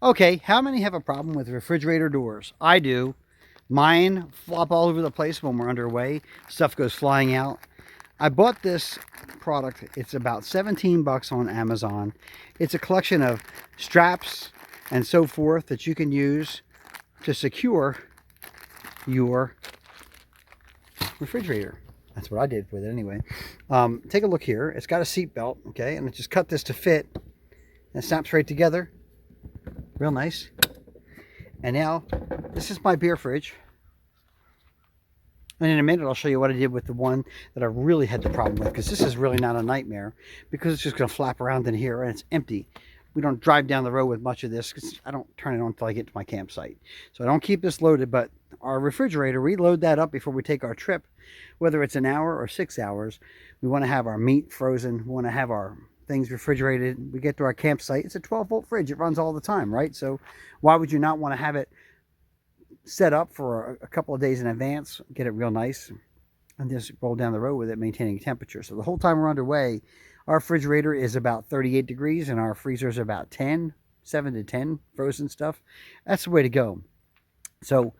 Okay, how many have a problem with refrigerator doors? I do. Mine flop all over the place when we're underway. Stuff goes flying out. I bought this product. It's about 17 bucks on Amazon. It's a collection of straps and so forth that you can use to secure your refrigerator. That's what I did with it anyway. Take a look here. It's got a seat belt, okay, and I just cut this to fit. And it snaps right together. Real nice. And now, this is my beer fridge. And in a minute, I'll show you what I did with the one that I really had the problem with, because this is really not a nightmare, because it's just going to flap around in here and it's empty. We don't drive down the road with much of this, because I don't turn it on until I get to my campsite. So I don't keep this loaded, but our refrigerator, we load that up before we take our trip, whether it's an hour or 6 hours. We want to have our meat frozen. We want to have our things refrigerated. We get to our campsite. It's a 12-volt fridge. It runs all the time, right? So why would you not want to have it set up for a couple of days in advance, get it real nice, and just roll down the road with it, maintaining temperature. So the whole time we're underway, our refrigerator is about 38 degrees and our freezer is about 10, 7 to 10 frozen stuff. That's the way to go. So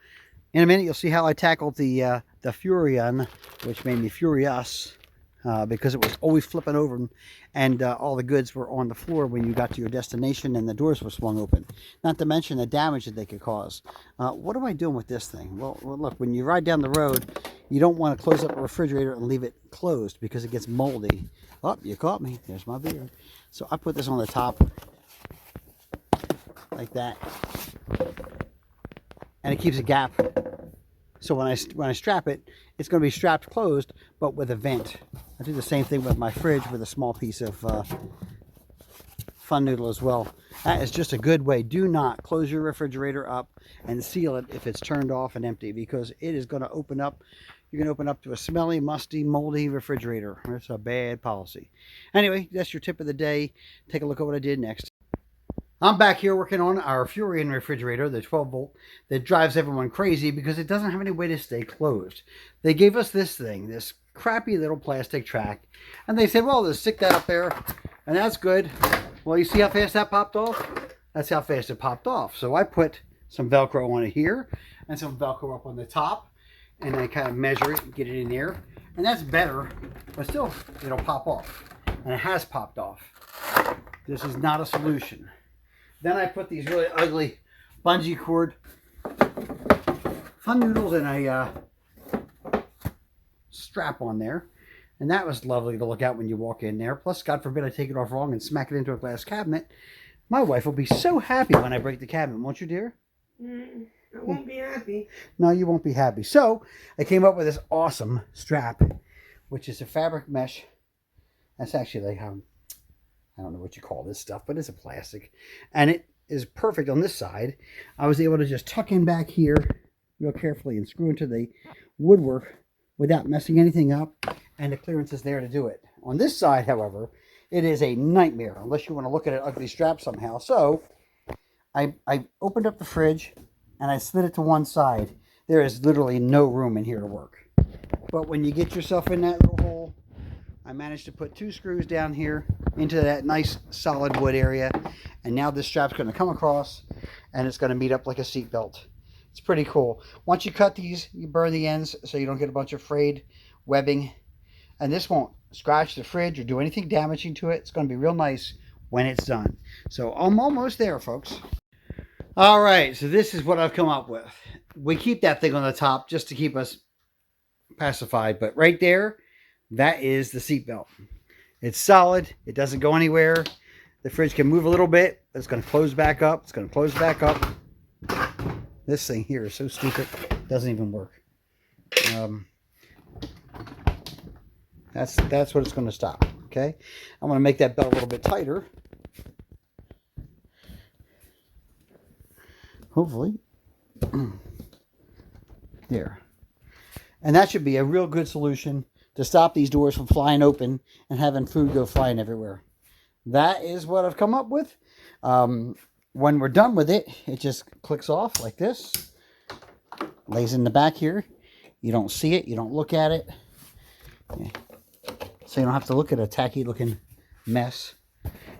in a minute, you'll see how I tackled the Furrion, which made me furious. Because it was always flipping over, and all the goods were on the floor when you got to your destination and the doors were swung open. Not to mention the damage that they could cause. What am I doing with this thing? Well, look, when you ride down the road, you don't want to close up a refrigerator and leave it closed because it gets moldy. Oh, you caught me. There's my beer. So I put this on the top like that, and it keeps a gap. So when I strap it, it's going to be strapped closed, but with a vent. I do the same thing with my fridge with a small piece of Fun Noodle as well. That is just a good way. Do not close your refrigerator up and seal it if it's turned off and empty, because it is going to open up. You're going to open up to a smelly, musty, moldy refrigerator. That's a bad policy. Anyway, that's your tip of the day. Take a look at what I did next. I'm back here working on our Furrion refrigerator, the 12 volt, that drives everyone crazy because it doesn't have any way to stay closed. They gave us this thing, this crappy little plastic track, and they said, well, just stick that up there, and that's good. Well, you see how fast that popped off? That's how fast it popped off. So I put some Velcro on it here, and some Velcro up on the top, and I kind of measure it and get it in there, and that's better, but still, it'll pop off, and it has popped off. This is not a solution. Then I put these really ugly bungee cord Fun Noodles and a strap on there. And that was lovely to look at when you walk in there. Plus, God forbid I take it off wrong and smack it into a glass cabinet. My wife will be so happy when I break the cabinet, won't you, dear? I won't be happy. No, you won't be happy. So I came up with this awesome strap, which is a fabric mesh. That's actually like I don't know what you call this stuff, but it's a plastic. And it is perfect on this side. I was able to just tuck in back here real carefully and screw into the woodwork without messing anything up. And the clearance is there to do it. On this side, however, it is a nightmare unless you want to look at an ugly strap somehow. So I opened up the fridge and I slid it to one side. There is literally no room in here to work. But when you get yourself in that little hole, I managed to put 2 screws down here into that nice solid wood area, and now this strap's going to come across and it's going to meet up like a seat belt. It's pretty cool. Once you cut these, you burn the ends so you don't get a bunch of frayed webbing, and this won't scratch the fridge or do anything damaging to it. It's going to be real nice when it's done. So I'm almost there, folks. All right, so this is what I've come up with. We keep that thing on the top just to keep us pacified, but right there, that is the seat belt. It's solid. It doesn't go anywhere. The fridge can move a little bit, but it's going to close back up. It's going to close back up. This thing here is so stupid. It doesn't even work. That's what it's going to stop. Okay. I'm going to make that belt a little bit tighter. Hopefully. There. And that should be a real good solution to stop these doors from flying open and having food go flying everywhere. That is what I've come up with. When we're done with it, it just clicks off like this. Lays in the back here. You don't see it. You don't look at it. So you don't have to look at a tacky looking mess.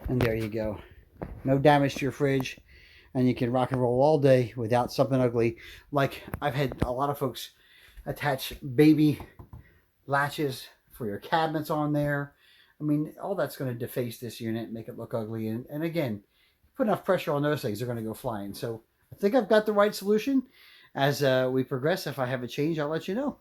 And there you go. No damage to your fridge. and you can rock and roll all day without something ugly. Like I've had a lot of folks attach baby latches for your cabinets on there. I mean, all that's going to deface this unit, make it look ugly. And again, put enough pressure on those things, they're going to go flying. So I think I've got the right solution. As we progress, if I have a change, I'll let you know.